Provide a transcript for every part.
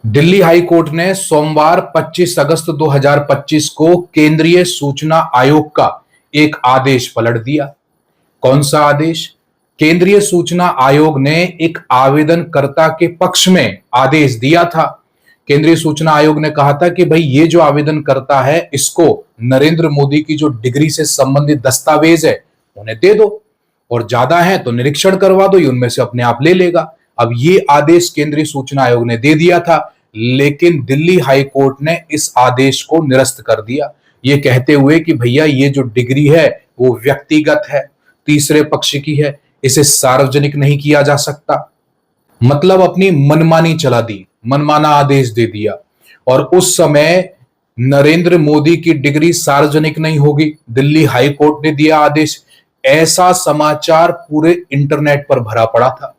Delhi high court ने सोमवार 25 अगस्त 2025 को केंद्रीय सूचना आयोग का एक आदेश पलट दिया। कौन सा आदेश? केंद्रीय सूचना आयोग ने एक आवेदनकर्ता के पक्ष में आदेश दिया था। केंद्रीय सूचना आयोग ने कहा था कि भाई ये जो आवेदन करता है इसको नरेंद्र मोदी की जो डिग्री से संबंधित दस्तावेज है उन्हें दे दो, और ज्यादा है तो निरीक्षण करवा दो, ये उनमें से अपने आप ले लेगा। अब ये आदेश केंद्रीय सूचना आयोग ने दे दिया था, लेकिन दिल्ली हाई कोर्ट ने इस आदेश को निरस्त कर दिया, ये कहते हुए कि भैया ये जो डिग्री है वो व्यक्तिगत है, तीसरे पक्ष की है, इसे सार्वजनिक नहीं किया जा सकता। मतलब अपनी मनमानी चला दी, मनमाना आदेश दे दिया। और उस समय नरेंद्र मोदी की डिग्री सार्वजनिक नहीं होगी, दिल्ली हाई कोर्ट ने दिया आदेश। ऐसा समाचार पूरे इंटरनेट पर भरा पड़ा था।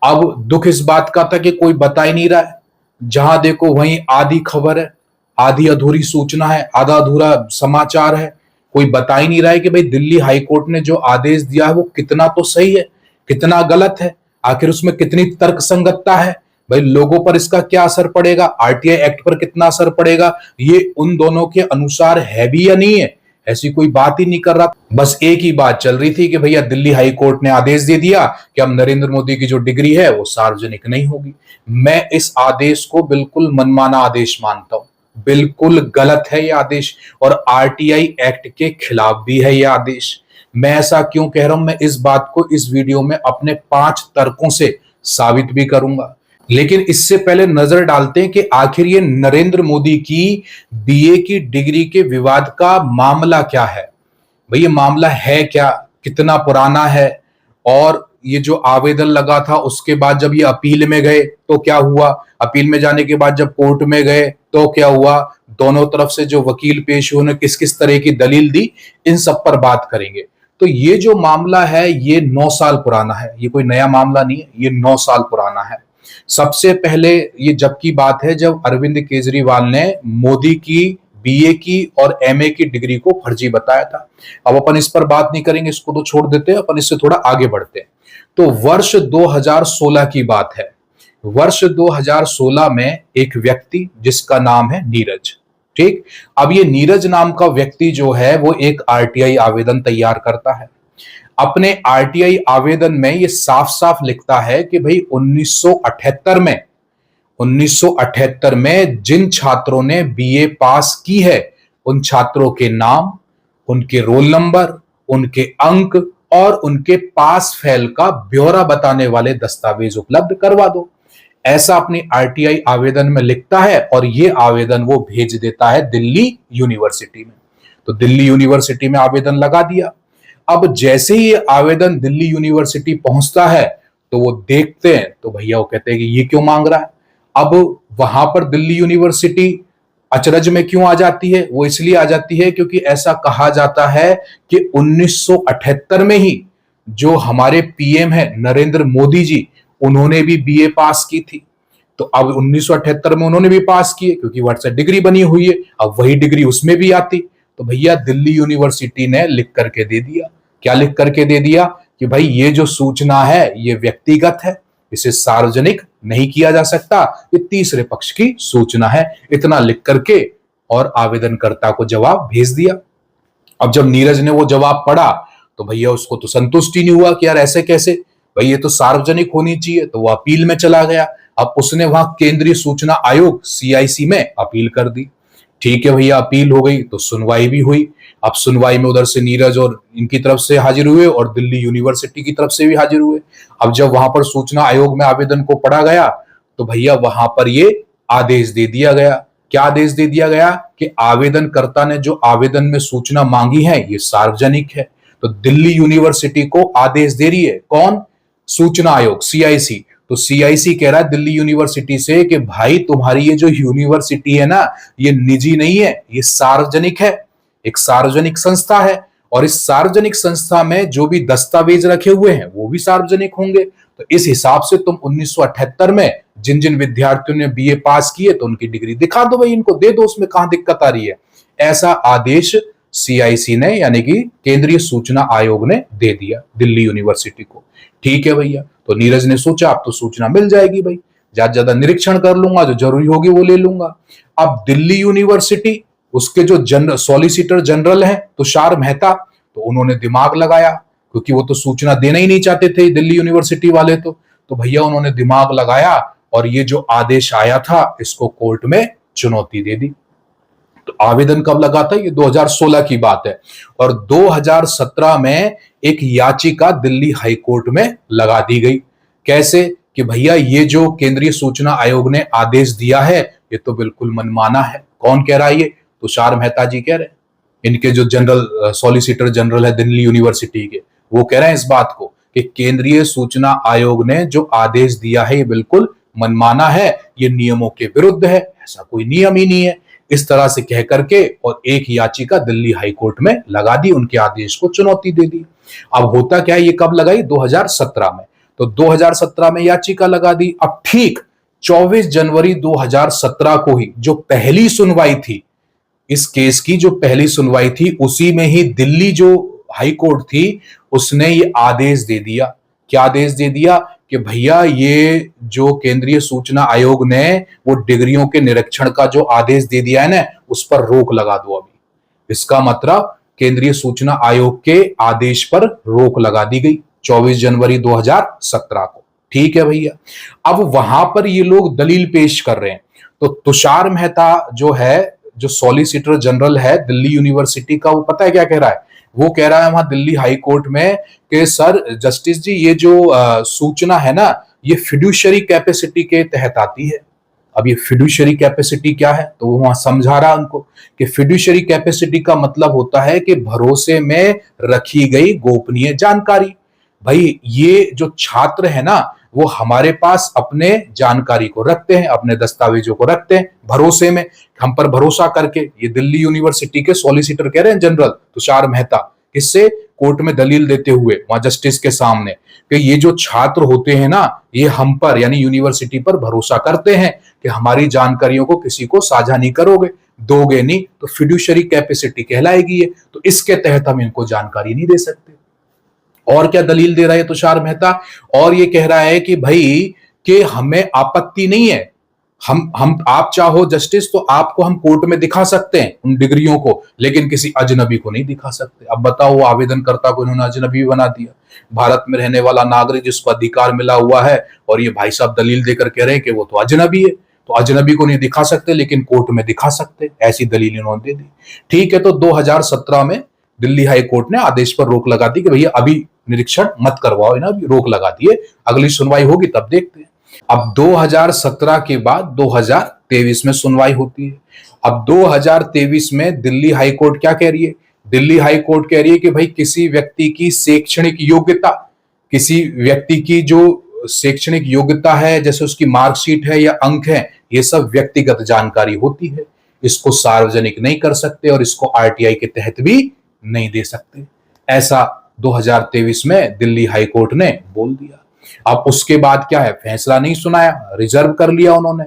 अब दुख इस बात का था कि कोई बता ही नहीं रहा है, जहां देखो वहीं आधी खबर है, आधी अधूरी सूचना है, आधा अधूरा समाचार है। कोई बता ही नहीं रहा है कि भाई दिल्ली हाई कोर्ट ने जो आदेश दिया है वो कितना तो सही है, कितना गलत है, आखिर उसमें कितनी तर्कसंगतता है, भाई लोगों पर इसका क्या असर पड़ेगा, आरटीआई एक्ट पर कितना असर पड़ेगा, ये उन दोनों के अनुसार है भी या नहीं है, ऐसी कोई बात ही नहीं कर रहा। बस एक ही बात चल रही थी कि भैया दिल्ली हाई कोर्ट ने आदेश दे दिया कि अब नरेंद्र मोदी की जो डिग्री है वो सार्वजनिक नहीं होगी। मैं इस आदेश को बिल्कुल मनमाना आदेश मानता हूं, बिल्कुल गलत है यह आदेश, और आरटीआई एक्ट के खिलाफ भी है यह आदेश। मैं ऐसा क्यों कह रहा हूं, मैं इस बात को इस वीडियो में अपने 5 तर्कों से साबित भी करूंगा। लेकिन इससे पहले नजर डालते हैं कि आखिर ये नरेंद्र मोदी की बीए की डिग्री के विवाद का मामला क्या है। भाई ये मामला है क्या, कितना पुराना है, और ये जो आवेदन लगा था उसके बाद जब ये अपील में गए तो क्या हुआ, अपील में जाने के बाद जब कोर्ट में गए तो क्या हुआ, दोनों तरफ से जो वकील पेश हुए उन्होंने किस किस तरह की दलील दी, इन सब पर बात करेंगे। तो ये जो मामला है ये 9 साल पुराना है, ये कोई नया मामला नहीं है, ये 9 साल पुराना है। सबसे पहले ये जब की बात है जब अरविंद केजरीवाल ने मोदी की बीए की और एमए की डिग्री को फर्जी बताया था। अब अपन इस पर बात नहीं करेंगे, इसको तो छोड़ देते हैं, अपन इससे थोड़ा आगे बढ़ते हैं। तो वर्ष 2016 की बात है। वर्ष 2016 में एक व्यक्ति जिसका नाम है नीरज, ठीक। अब ये नीरज नाम का व्यक्ति जो है वो एक आरटीआई आवेदन तैयार करता है। अपने आरटीआई आवेदन में ये साफ साफ लिखता है कि भाई 1978 में जिन छात्रों ने बीए पास की है उन छात्रों के नाम, उनके रोल नंबर, उनके अंक और उनके पास फेल का ब्यौरा बताने वाले दस्तावेज उपलब्ध करवा दो। ऐसा अपनी आरटीआई आवेदन में लिखता है और ये आवेदन वो भेज देता है दिल्ली यूनिवर्सिटी में। तो दिल्ली यूनिवर्सिटी में आवेदन लगा दिया। अब जैसे ही ये आवेदन दिल्ली यूनिवर्सिटी पहुंचता है तो वो देखते हैं तो भैया वो कहते हैं कि ये क्यों मांग रहा है। अब वहां पर दिल्ली यूनिवर्सिटी अचरज में क्यों आ जाती है, वो इसलिए आ जाती है क्योंकि ऐसा कहा जाता है कि 1978 में ही जो हमारे पीएम है नरेंद्र मोदी जी, उन्होंने भी बीए पास की थी। तो अब 1978 में उन्होंने भी पास किए क्योंकि व्हाट्सएप डिग्री बनी हुई है, अब वही डिग्री उसमें भी आती। तो भैया दिल्ली यूनिवर्सिटी ने लिख करके दे दिया। क्या लिख करके दे दिया कि भाई ये जो सूचना है ये व्यक्तिगत है, इसे सार्वजनिक नहीं किया जा सकता, ये तीसरे पक्ष की सूचना है, इतना लिख करके और आवेदनकर्ता को जवाब भेज दिया। अब जब नीरज ने वो जवाब पढ़ा तो भैया उसको तो संतुष्टि नहीं हुआ कि यार ऐसे कैसे, भाई ये तो सार्वजनिक होनी चाहिए। तो वो अपील में चला गया। अब उसने वहां केंद्रीय सूचना आयोग सीआईसी में अपील कर दी। ठीक है भैया, अपील हो गई तो सुनवाई भी हुई। अब सुनवाई में उधर से नीरज और इनकी तरफ से हाजिर हुए और दिल्ली यूनिवर्सिटी की तरफ से भी हाजिर हुए। अब जब वहां पर सूचना आयोग में आवेदन को पढ़ा गया तो भैया वहां पर ये आदेश दे दिया गया। क्या आदेश दे दिया गया कि आवेदनकर्ता ने जो आवेदन में सूचना मांगी है ये सार्वजनिक है। तो दिल्ली यूनिवर्सिटी को आदेश दे रही है कौन? सूचना आयोग, सीआईसी। तो सीआईसी कह रहा है दिल्ली यूनिवर्सिटी से कि भाई तुम्हारी ये जो यूनिवर्सिटी है ना ये निजी नहीं है, ये सार्वजनिक है, एक सार्वजनिक संस्था है, और इस सार्वजनिक संस्था में जो भी दस्तावेज रखे हुए हैं वो भी सार्वजनिक होंगे। तो इस हिसाब से तुम 1978 में जिन जिन विद्यार्थियों ने बीए पास किए तो उनकी डिग्री दिखा दो, भाई इनको दे दो, उसमें कहां दिक्कत आ रही है। ऐसा आदेश सीआईसी ने यानी कि केंद्रीय सूचना आयोग ने दे दिया दिल्ली यूनिवर्सिटी को। ठीक है भैया, तो नीरज ने सोचा अब तो सूचना मिल जाएगी भाई। ज्यादा ज्यादा निरीक्षण कर लूंगा, जो जरूरी होगी वो ले लूंगा। अब दिल्ली यूनिवर्सिटी, उसके जो सॉलिसिटर जनरल हैं तुषार मेहता, तो उन्होंने दिमाग लगाया, क्योंकि वो तो सूचना देना ही नहीं चाहते थे दिल्ली यूनिवर्सिटी वाले। तो भैया उन्होंने दिमाग लगाया और ये जो आदेश आया था इसको कोर्ट में चुनौती दे दी। तो आवेदन कब लगा था? ये 2016 की बात है। और 2017 में एक याचिका दिल्ली हाई कोर्ट में लगा दी गई। कैसे? कि भैया ये जो केंद्रीय सूचना आयोग ने आदेश दिया है ये तो बिल्कुल मनमाना है। कौन कह रहा है? ये तुषार मेहता जी कह रहे हैं, इनके जो जनरल सॉलिसिटर जनरल है दिल्ली यूनिवर्सिटी के, वो कह रहे हैं इस बात को कि केंद्रीय सूचना आयोग ने जो आदेश दिया है ये बिल्कुल मनमाना है, ये नियमों के विरुद्ध है, ऐसा कोई नियम ही नहीं है। इस तरह से कह करके और एक याचिका दिल्ली हाई कोर्ट में लगा दी, उनके आदेश को चुनौती दे दी। अब होता क्या है, ये कब लगाई? 2017 में। तो 2017 में याचिका लगा दी। अब ठीक 24 जनवरी 2017 को ही जो पहली सुनवाई थी, इस केस की जो पहली सुनवाई थी, उसी में ही दिल्ली जो हाई कोर्ट थी उसने ये आदेश दे दिया। क्या आदेश दे दिया? कि भैया ये जो केंद्रीय सूचना आयोग ने वो डिग्रियों के निरीक्षण का जो आदेश दे दिया है ना, उस पर रोक लगा दो अभी। इसका मतलब केंद्रीय सूचना आयोग के आदेश पर रोक लगा दी गई 24 जनवरी 2017 को। ठीक है भैया। अब वहां पर ये लोग दलील पेश कर रहे हैं। तो तुषार मेहता जो है, जो सॉलिसिटर जनरल है दिल्ली यूनिवर्सिटी का, वो पता है क्या कह रहा है? वो कह रहा है वहां दिल्ली हाई कोर्ट में कि सर जस्टिस जी, ये जो सूचना है ना, ये फिड्यूशरी कैपेसिटी के तहत आती है। अब ये फिड्यूशरी कैपेसिटी क्या है? तो वो वहां समझा रहा उनको कि फिड्यूशरी कैपेसिटी का मतलब होता है कि भरोसे में रखी गई गोपनीय जानकारी। भाई ये जो छात्र है ना, वो हमारे पास अपने जानकारी को रखते हैं, अपने दस्तावेजों को रखते हैं भरोसे में, हम पर भरोसा करके। ये दिल्ली यूनिवर्सिटी के सॉलिसिटर कह रहे हैं जनरल तुषार मेहता, किससे? कोर्ट में दलील देते हुए वहां जस्टिस के सामने, कि ये जो छात्र होते हैं ना, ये हम पर यानी यूनिवर्सिटी पर भरोसा करते हैं कि हमारी जानकारियों को किसी को साझा नहीं करोगे, दोगे नहीं, तो फिड्यूशरी कैपेसिटी कहलाएगी ये, तो इसके तहत हम इनको जानकारी नहीं दे सकते। और क्या दलील दे रहा है तुषार मेहता? और ये कह रहा है कि भाई कि हमें आपत्ति नहीं है, हम आप चाहो जस्टिस तो आपको हम कोर्ट में दिखा सकते हैं उन डिग्रियों को, लेकिन किसी अजनबी को नहीं दिखा सकते। अब बताओ, वो आवेदनकर्ता को इन्होंने अजनबी बना दिया, भारत में रहने वाला नागरिक जिसको अधिकार मिला हुआ है, और ये भाई साहब दलील देकर कह रहे हैं कि वो तो अजनबी है। तो अजनबी को नहीं दिखा सकते लेकिन कोर्ट में दिखा सकते, ऐसी दलील इन्होंने दे दी। ठीक है। तो 2017 में दिल्ली हाई कोर्ट ने आदेश पर रोक लगा दी कि भैया अभी निरीक्षण मत करवाओ, ना अभी रोक लगा दिए, अगली सुनवाई होगी तब देखते हैं। अब 2017 के बाद 2023 में सुनवाई होती है। अब 2023 में दिल्ली हाई कोर्ट क्या कह रही है? दिल्ली हाई कोर्ट कह रही है कि भाई किसी व्यक्ति की शैक्षणिक योग्यता, किसी व्यक्ति की जो शैक्षणिक योग्यता है, जैसे उसकी मार्कशीट है या अंक है, ये सब व्यक्तिगत जानकारी होती है, इसको सार्वजनिक नहीं कर सकते और इसको आरटीआई के तहत भी नहीं दे सकते। ऐसा 2023 में दिल्ली हाई कोर्ट ने बोल दिया। अब उसके बाद क्या है? फैसला नहीं सुनाया, रिजर्व कर लिया उन्होंने।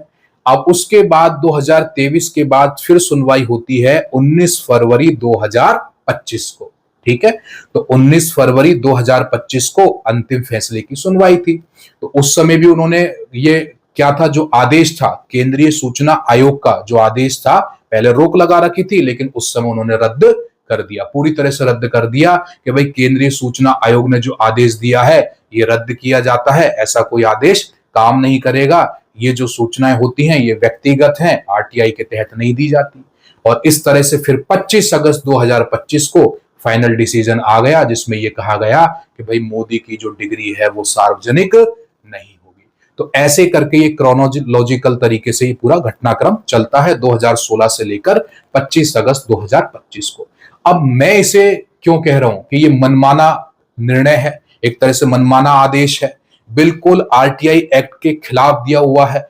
अब उसके बाद 2023 के बाद फिर सुनवाई होती है 19 फरवरी 2025 को। ठीक है। तो 19 फरवरी 2025 को अंतिम फैसले की सुनवाई थी। तो उस समय भी उन्होंने ये क्या था, जो आदेश था केंद्रीय सूचना आयोग का, जो आदेश था, पहले रोक लगा रखी थी लेकिन उस समय उन्होंने रद्द कर दिया, पूरी तरह से रद्द कर दिया कि भाई केंद्रीय सूचना आयोग ने जो आदेश दिया है ये रद्द किया जाता है, ऐसा कोई आदेश काम नहीं करेगा। ये जो सूचनाएं होती हैं ये व्यक्तिगत हैं, आरटीआई के तहत नहीं दी जाती। और इस तरह से फिर 25 अगस्त 2025 को फाइनल डिसीजन आ गया, जिसमें यह कहा गया कि भाई मोदी की जो डिग्री है वो सार्वजनिक नहीं होगी। तो ऐसे करके ये क्रोनोलॉजिकल तरीके से ये पूरा घटनाक्रम चलता है 2016 से लेकर 25 अगस्त 2025 को। अब मैं इसे क्यों कह रहा हूं कि ये मनमाना निर्णय है, एक तरह से मनमाना आदेश है, बिल्कुल आरटीआई एक्ट के खिलाफ दिया हुआ है,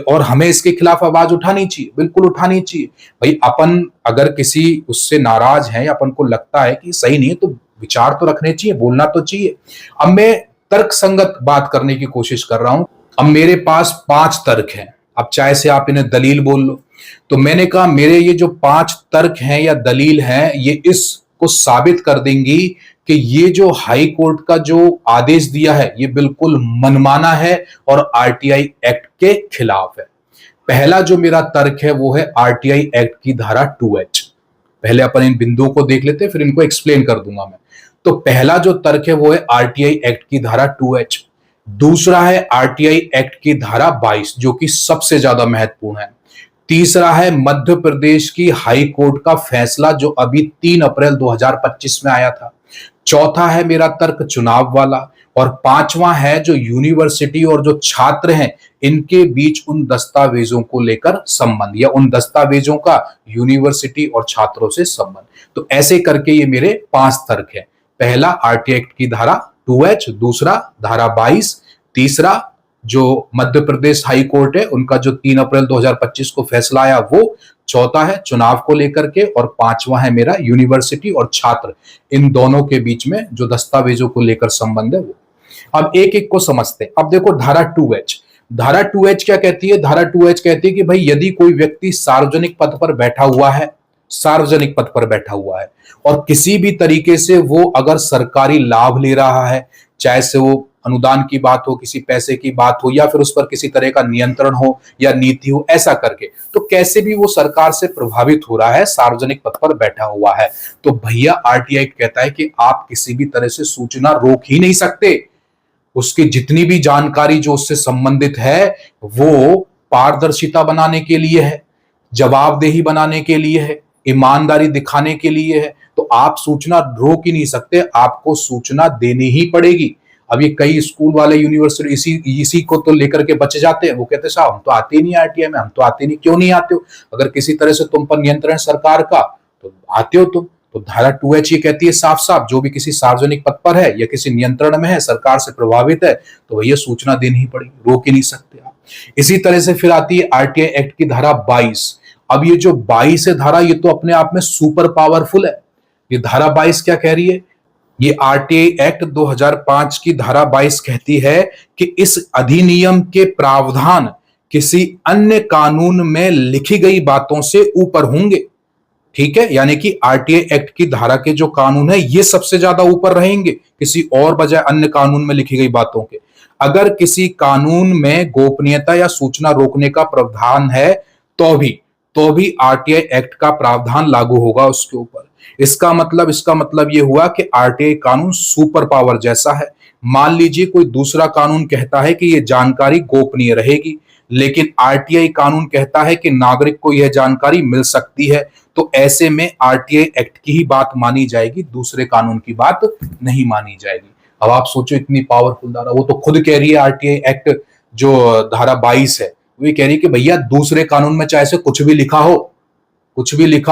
और हमें इसके खिलाफ आवाज उठानी चाहिए, बिल्कुल उठानी चाहिए। भाई अपन अगर किसी उससे नाराज हैं या अपन को लगता है कि सही नहीं है, तो विचार तो रखने चाहिए, बोलना तो चाहिए। अब मैं तर्कसंगत बात करने की कोशिश कर रहा हूं। अब मेरे पास 5 तर्क हैं, अब चाहे से आप इन्हें दलील बोल लो। तो मैंने कहा मेरे ये जो 5 तर्क हैं या दलील हैं, ये इसको साबित कर देंगी कि ये जो हाई कोर्ट का जो आदेश दिया है ये बिल्कुल मनमाना है और आरटीआई एक्ट के खिलाफ है। पहला जो मेरा तर्क है वो है आरटीआई एक्ट की धारा 2H। पहले अपन इन बिंदुओं को देख लेते हैं, फिर इनको एक्सप्लेन कर दूंगा मैं। तो पहला जो तर्क है वो है आरटीआई एक्ट की धारा 2H। दूसरा है आरटीआई एक्ट की धारा 22 जो कि सबसे ज्यादा महत्वपूर्ण है। तीसरा है मध्य प्रदेश की हाई कोर्ट का फैसला जो अभी 3 अप्रैल 2025 में आया था। चौथा है मेरा तर्क चुनाव वाला, और पांचवा है जो यूनिवर्सिटी और जो छात्र हैं इनके बीच उन दस्तावेजों को लेकर संबंध, या उन दस्तावेजों का यूनिवर्सिटी और छात्रों से संबंध। तो ऐसे करके ये मेरे 5 तर्क है। पहला आरटीआई एक्ट की धारा 2H, दूसरा धारा 22, तीसरा जो मध्य प्रदेश हाई कोर्ट है उनका जो 3 अप्रैल 2025 को फैसला आया वो, चौथा है चुनाव को लेकर के, और पांचवा है मेरा यूनिवर्सिटी और छात्र इन दोनों के बीच में जो दस्तावेजों को लेकर संबंध है वो। अब एक एक को समझते हैं। अब देखो धारा 2H, धारा 2H क्या कहती है? धारा 2H कहती है कि भाई यदि कोई व्यक्ति सार्वजनिक पद पर बैठा हुआ है, सार्वजनिक पद पर बैठा हुआ है और किसी भी तरीके से वो अगर सरकारी लाभ ले रहा है, चाहे से वो अनुदान की बात हो, किसी पैसे की बात हो, या फिर उस पर किसी तरह का नियंत्रण हो या नीति हो, ऐसा करके तो कैसे भी वो सरकार से प्रभावित हो रहा है, सार्वजनिक पद पर बैठा हुआ है, तो भैया आरटीआई कहता है कि आप किसी भी तरह से सूचना रोक ही नहीं सकते। उसकी जितनी भी जानकारी जो उससे संबंधित है वो पारदर्शिता बनाने के लिए है, जवाबदेही बनाने के लिए है, ईमानदारी दिखाने के लिए है। तो आप सूचना रोक ही नहीं सकते, आपको सूचना देनी ही पड़ेगी। अब ये कई स्कूल वाले यूनिवर्सिटी इसी को तो लेकर के बच जाते हैं। वो कहते हैं साहब हम तो आते ही नहीं आरटीआई में, हम तो आते नहीं। क्यों नहीं आते हो? अगर किसी तरह से तुम पर नियंत्रण सरकार का, तो आते हो तुम। तो धारा 2H ये कहती है साफ साफ, जो भी किसी सार्वजनिक पद पर है या किसी नियंत्रण में है, सरकार से प्रभावित है, तो भैया सूचना देनी ही पड़ेगी, रोक ही नहीं सकते आप। इसी तरह से फिर आती है आरटीआई एक्ट की धारा 22। अब ये जो 22 है धारा, ये तो अपने आप में सुपर पावरफुल है। ये धारा 22 क्या कह रही है? ये आरटीआई एक्ट 2005 की धारा 22 कहती है कि इस अधिनियम के प्रावधान किसी अन्य कानून में लिखी गई बातों से ऊपर होंगे। ठीक है, यानी कि आरटीआई एक्ट की धारा के जो कानून है ये सबसे ज्यादा ऊपर रहेंगे किसी और बजाय अन्य कानून में लिखी गई बातों के। अगर किसी कानून में गोपनीयता या सूचना रोकने का प्रावधान है तो भी आरटीआई एक्ट का प्रावधान लागू होगा उसके ऊपर। इसका मतलब ये हुआ कि आरटीआई कानून सुपर पावर जैसा है। मान लीजिए कोई दूसरा कानून कहता है कि यह जानकारी गोपनीय रहेगी, लेकिन आरटीआई कानून कहता है कि नागरिक को यह जानकारी मिल सकती है, तो ऐसे में आरटीआई एक्ट की ही बात मानी जाएगी, दूसरे कानून की बात नहीं मानी जाएगी। अब आप सोचो इतनी पावरफुल धारा, वो तो खुद कह रही है आरटीआई एक्ट जो धारा 22 है, वो ये कह रही है कि भैया दूसरे कानून में चाहे से कुछ भी लिखा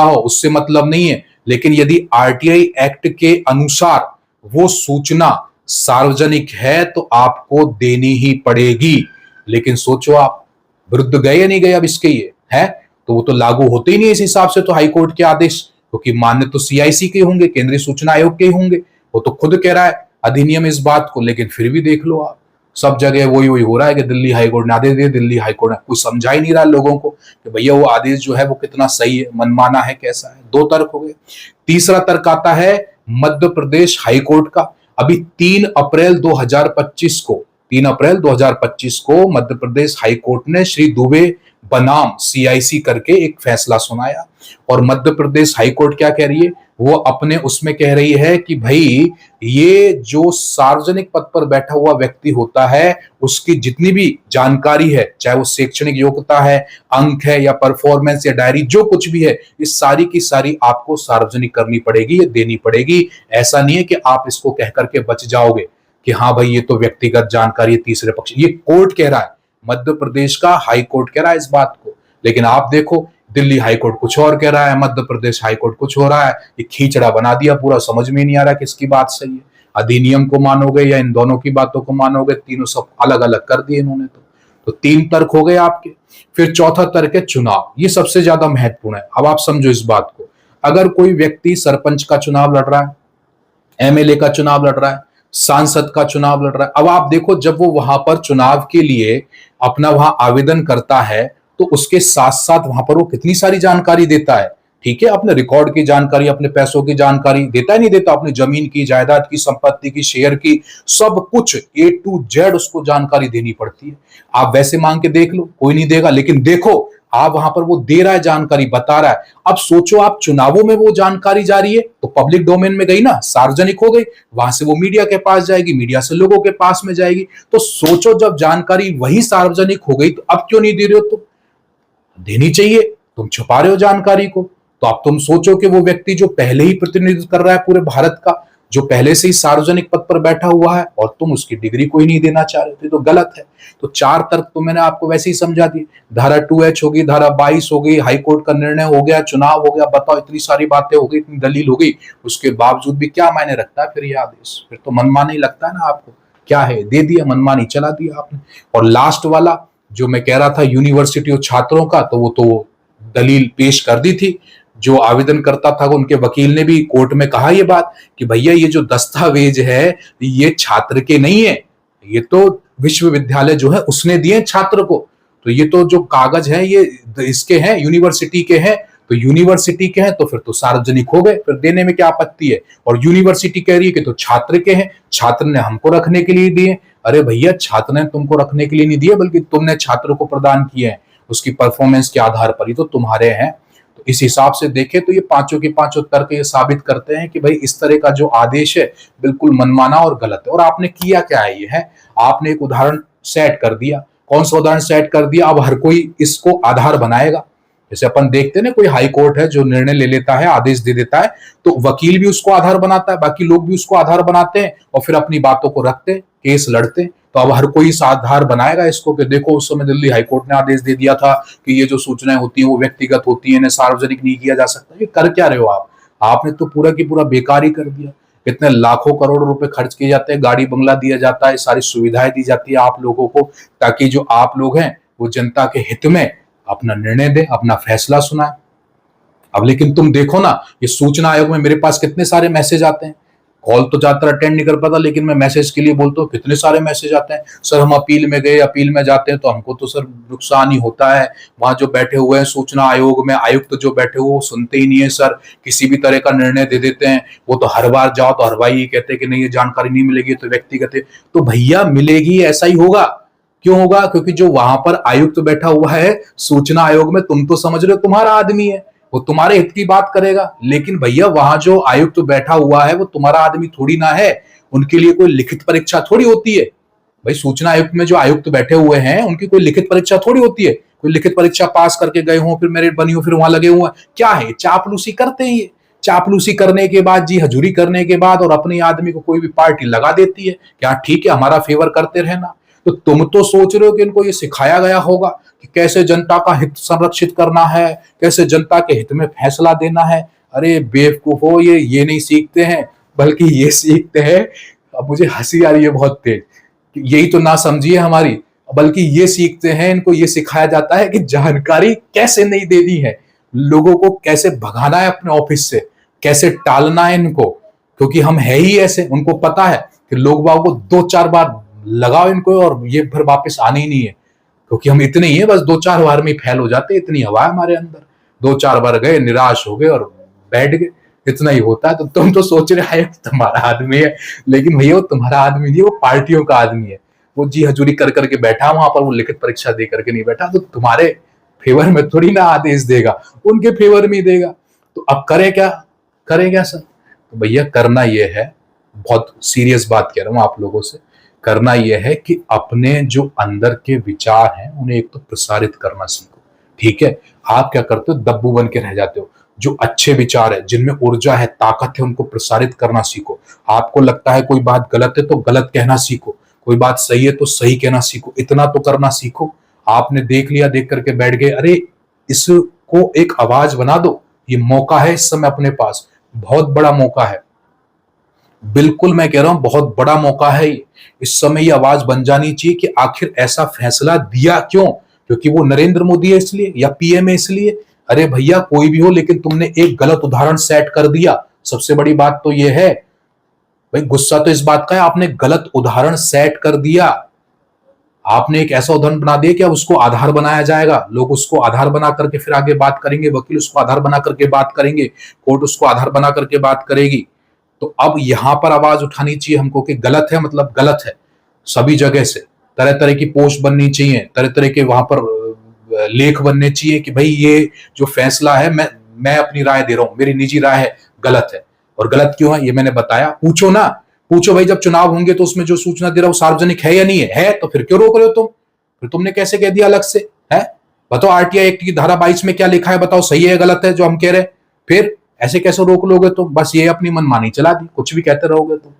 हो उससे मतलब नहीं है, लेकिन यदि आरटीआई एक्ट के अनुसार वो सूचना सार्वजनिक है तो आपको देनी ही पड़ेगी। लेकिन सोचो आप विरुद्ध गए या नहीं गए अब इसके, ये है तो वो तो लागू होते ही नहीं इस हिसाब से तो हाई कोर्ट के आदेश, क्योंकि मान्य तो सीआईसी के होंगे, केंद्रीय सूचना आयोग के होंगे। वो तो खुद कह रहा है अधिनियम इस बात को, लेकिन फिर भी देख लो आप सब जगह वही हो रहा है कि दिल्ली हाई कोर्ट ने आदेश दिए, दिल्ली हाई कोर्ट ने कुछ समझा ही नहीं रहा लोगों को कि भैया वो आदेश जो है वो कितना सही है, मनमाना है, कैसा है। 2 तर्क हो गए। तीसरा तर्क आता है मध्य प्रदेश हाई कोर्ट का। अभी 3 अप्रैल 2025 को मध्य प्रदेश हाई कोर्ट ने श्री दुबे बनाम सीआईसी करके एक फैसला सुनाया। और मध्य प्रदेश हाई कोर्ट क्या कह रही है? वो अपने उसमें कह रही है कि भाई ये जो सार्वजनिक पद पर बैठा हुआ व्यक्ति होता है उसकी जितनी भी जानकारी है, चाहे वो शैक्षणिक योग्यता है, अंक है या परफॉर्मेंस या डायरी, जो कुछ भी है, इस सारी की सारी आपको सार्वजनिक करनी पड़ेगी, ये देनी पड़ेगी। ऐसा नहीं है कि आप इसको कह करके बच जाओगे कि हाँ भाई ये तो व्यक्तिगत जानकारी है, तीसरे पक्ष। ये कोर्ट कह रहा है, मध्य प्रदेश का हाई कोर्ट कह रहा है इस बात को। लेकिन आप देखो दिल्ली हाई कोर्ट कुछ और कह रहा है, मध्य प्रदेश हाई कोर्ट कुछ हो रहा है। ये खींचड़ा बना दिया पूरा, समझ में नहीं आ रहा किसकी बात सही है, अधिनियम को मानोगे या इन दोनों की बातों को मानोगे। तीनों सब अलग अलग कर दिए इन्होंने। तो 3 तर्क हो गए आपके। फिर चौथा तर्क है चुनाव। ये सबसे ज्यादा महत्वपूर्ण है। अब आप समझो इस बात को, अगर कोई व्यक्ति सरपंच का चुनाव लड़ रहा है, एमएलए का चुनाव लड़ रहा है, सांसद का चुनाव लड़ रहा है, अब आप देखो जब वो वहां पर चुनाव के लिए अपना वहां आवेदन करता है तो उसके साथ साथ वहां पर वो कितनी सारी जानकारी देता है। ठीक है, अपने रिकॉर्ड की जानकारी, अपने पैसों की जानकारी देता है नहीं देता, अपनी जमीन की, जायदाद की, संपत्ति की, शेयर की, सब कुछ A to Z उसको जानकारी देनी पड़ती है। आप वैसे मांग के देख लो, कोई नहीं देगा, लेकिन देखो आप वहां पर वो दे रहा है, जानकारी बता रहा है। अब सोचो आप चुनावों में वो जानकारी जा रही है तो पब्लिक डोमेन में गई ना, सार्वजनिक हो गई, वहां से वो मीडिया के पास जाएगी, मीडिया से लोगों के पास में जाएगी। तो सोचो जब जानकारी वही सार्वजनिक हो गई तो अब क्यों नहीं दे रहे हो तुम? देनी चाहिए, तुम छुपा रहे हो जानकारी को। तो अब तुम सोचो कि वो व्यक्ति जो पहले ही प्रतिनिधित्व कर रहा है पूरे भारत का, जो पहले से ही सार्वजनिक पद पर बैठा हुआ है, और तुम उसकी डिग्री कोई नहीं देना चाह रहे थे, तो गलत है। तो चार तर्क तो मैंने आपको वैसे ही समझा दिए। धारा 2H होगी, धारा 22 हो गई, हाईकोर्ट का निर्णय हो गया, चुनाव हो गया, बताओ इतनी सारी बातें हो गई, इतनी दलील हो गई, उसके बावजूद भी क्या मायने रखता है फिर ये आदेश? फिर तो मनमानी लगता है ना आपको। क्या है, दे दिया, मनमानी चला दिया आपने। और लास्ट वाला जो मैं कह रहा था यूनिवर्सिटी और छात्रों का, तो वो तो दलील पेश कर दी थी। जो आवेदन करता था उनके वकील ने भी कोर्ट में कहा ये बात कि भैया ये जो दस्तावेज है ये छात्र के नहीं है, ये तो विश्वविद्यालय जो है उसने दिए छात्र को, तो ये तो जो कागज है ये इसके हैं, यूनिवर्सिटी के हैं। तो यूनिवर्सिटी के हैं तो फिर तो सार्वजनिक हो गए, फिर देने में क्या आपत्ति है? और यूनिवर्सिटी कह रही है कि तो छात्र के हैं, छात्र ने हमको रखने के लिए दिए। अरे भैया, छात्र ने तुमको रखने के लिए नहीं दिए, बल्कि तुमने छात्र को प्रदान किए हैं, उसकी परफॉर्मेंस के आधार पर ही तो तुम्हारे हैं। तो इस हिसाब से देखें तो ये पांचों के पांचों तर्क ये साबित करते हैं कि भाई इस तरह का जो आदेश है बिल्कुल मनमाना और गलत है। और आपने किया क्या है? ये है आपने एक उदाहरण सेट कर दिया। कौन सा उदाहरण सेट कर दिया? अब हर कोई इसको आधार बनाएगा। जैसे अपन देखते हैं ना, कोई हाई कोर्ट है जो निर्णय ले लेता है, आदेश दे देता है, तो वकील भी उसको आधार बनाता है, बाकी लोग भी उसको आधार बनाते हैं और फिर अपनी बातों को रखते हैं, केस लड़ते हैं। तो अब हर कोई इस आधार बनाएगा इसको कि देखो उस समय दिल्ली हाईकोर्ट ने आदेश दे दिया था कि ये जो सूचनाएं होती हैं वो व्यक्तिगत होती हैं, इन्हें सार्वजनिक नहीं किया जा सकता। ये कर क्या रहे हो आप? आपने तो पूरा की पूरा बेकार ही कर दिया। कितने लाखों करोड़ रुपए खर्च किए जाते हैं, गाड़ी बंगला दिया जाता है, सारी सुविधाएं दी जाती है आप लोगों को, ताकि जो आप लोग हैं वो जनता के हित में अपना निर्णय दे, अपना फैसला सुनाए। अब लेकिन तुम देखो ना, ये सूचना आयोग में मेरे पास कितने सारे मैसेज आते हैं। कॉल तो ज्यादातर अटेंड नहीं कर पाता, लेकिन मैं मैसेज के लिए बोलता हूँ, कितने सारे मैसेज आते हैं। सर हम अपील में गए, अपील में जाते हैं तो हमको तो सर नुकसान ही होता है। वहां जो बैठे हुए हैं सूचना आयोग में आयुक्त जो बैठे हुए वो सुनते ही नहीं है सर, किसी भी तरह का निर्णय दे देते हैं। वो तो हर बार जाओ तो हर बार ये कहते हैं कि नहीं ये जानकारी नहीं मिलेगी, तो व्यक्तिगत है। तो भैया मिलेगी, ऐसा ही होगा। क्यों होगा? क्योंकि जो वहां पर आयुक्त बैठा हुआ है सूचना आयोग में, तुम तो समझ रहे हो तुम्हारा आदमी है, वो तुम्हारे हित की बात करेगा। लेकिन भैया वहां जो आयुक्त बैठा हुआ है वो तुम्हारा आदमी थोड़ी ना है, उनके लिए कोई लिखित परीक्षा थोड़ी होती है। भाई सूचना आयुक्त में जो आयुक्त बैठे हुए हैं उनकी कोई लिखित परीक्षा थोड़ी होती है, कोई लिखित परीक्षा पास करके गए हो, फिर मेरिट बनी हो, फिर वहां लगे हुए हैं। क्या है? चापलूसी करते हैं ये। चापलूसी करने के बाद, जी हजूरी करने के बाद, और अपने आदमी को कोई भी पार्टी लगा देती है क्या ठीक है हमारा फेवर करते रहना। तो तुम तो सोच रहे हो कि इनको ये सिखाया गया होगा कि कैसे जनता का हित संरक्षित करना है, कैसे जनता के हित में फैसला देना है। अरे बेवकूफो, ये नहीं सीखते हैं, बल्कि ये सीखते हैं, अब मुझे हंसी आ रही है बहुत तेज, यही तो ना समझिए हमारी, बल्कि ये सीखते हैं, इनको ये सिखाया जाता है कि जानकारी कैसे नहीं देनी है, लोगों को कैसे भगाना है अपने ऑफिस से, कैसे टालना है इनको। क्योंकि हम है ही ऐसे, उनको पता है कि लोग बाग को 2-4 बार लगाओ इनको और ये फिर वापस आने ही नहीं है। क्योंकि हम इतने ही है, बस 2-4 बार में फैल हो जाते, इतनी हवा है हमारे अंदर। 2-4 बार गए, निराश हो गए और बैठ गए, इतना ही होता है। तो तुम तो सोच रहे हैं तुम्हारा आदमी है, लेकिन भैया वो तुम्हारा आदमी नहीं, वो पार्टियों का आदमी है। वो जी हजूरी कर करके बैठा वहां पर, वो लिखित परीक्षा दे करके नहीं बैठा, तो तुम्हारे फेवर में थोड़ी ना आदेश देगा, उनके फेवर में देगा। तो अब करे क्या? करे क्या सर? तो भैया करना यह है, बहुत सीरियस बात कह रहा हूं आप लोगों से, करना यह है कि अपने जो अंदर के विचार हैं उन्हें एक तो प्रसारित करना सीखो। ठीक है, आप क्या करते हो? दब्बू बन के रह जाते हो। जो अच्छे विचार है, जिनमें ऊर्जा है, ताकत है, उनको प्रसारित करना सीखो। आपको लगता है कोई बात गलत है तो गलत कहना सीखो, कोई बात सही है तो सही कहना सीखो, इतना तो करना सीखो। आपने देख लिया, देख करके बैठ गए, अरे इसको एक आवाज बना दो। ये मौका है इस समय अपने पास, बहुत बड़ा मौका है, बिल्कुल मैं कह रहा हूं बहुत बड़ा मौका है। इस समय ये आवाज बन जानी चाहिए कि आखिर ऐसा फैसला दिया क्यों? क्योंकि वो नरेंद्र मोदी है इसलिए, या पीएम है इसलिए? अरे भैया कोई भी हो, लेकिन तुमने एक गलत उदाहरण सेट कर दिया। सबसे बड़ी बात तो ये है भाई, गुस्सा तो इस बात का है आपने गलत उदाहरण सेट कर दिया। आपने एक ऐसा उदाहरण बना दिया कि अब उसको आधार बनाया जाएगा, लोग उसको आधार बना करके फिर आगे बात करेंगे, वकील उसको आधार बना करके बात करेंगे, कोर्ट उसको आधार बना करके बात करेगी। तो अब यहां पर आवाज उठानी चाहिए हमको कि गलत है, मतलब गलत है। सभी जगह से तरह तरह की पोस्ट बननी चाहिए, तरह तरह के वहां पर लेख बनने चाहिए कि भाई ये जो फैसला है, मैं अपनी राय दे रहा हूं, मेरी निजी राय है, गलत है। और गलत क्यों है ये मैंने बताया। पूछो ना, पूछो भाई, जब चुनाव होंगे तो उसमें जो सूचना दे रहा हूं सार्वजनिक है या नहीं है तो फिर क्यों रोक रहे हो तुम? फिर तुमने कैसे कह दिया अलग से? है बताओ, आरटीआई एक्ट की धारा 22 में क्या लिखा है, बताओ सही है गलत है जो हम कह रहे हैं? फिर ऐसे कैसे रोक लोगे तुम? बस ये अपनी मनमानी चला दी, कुछ भी कहते रहोगे तुम।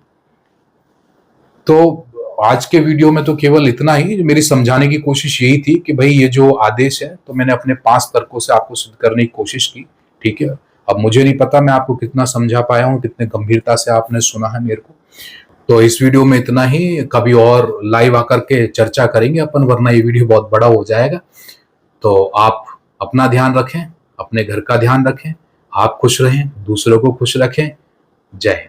तो आज के वीडियो में तो केवल इतना ही, मेरी समझाने की कोशिश यही थी कि भाई ये जो आदेश है तो मैंने अपने 5 तर्कों से आपको सिद्ध करने की कोशिश की, ठीक है। अब मुझे नहीं पता मैं आपको कितना समझा पाया हूं, कितने गंभीरता से आपने सुना है मेरे को। तो इस वीडियो में इतना ही, कभी और लाइव आकर के चर्चा करेंगे अपन, वरना ये वीडियो बहुत बड़ा हो जाएगा। तो आप अपना ध्यान रखें, अपने घर का ध्यान रखें, आप खुश रहें, दूसरों को खुश रखें। जय हिंद।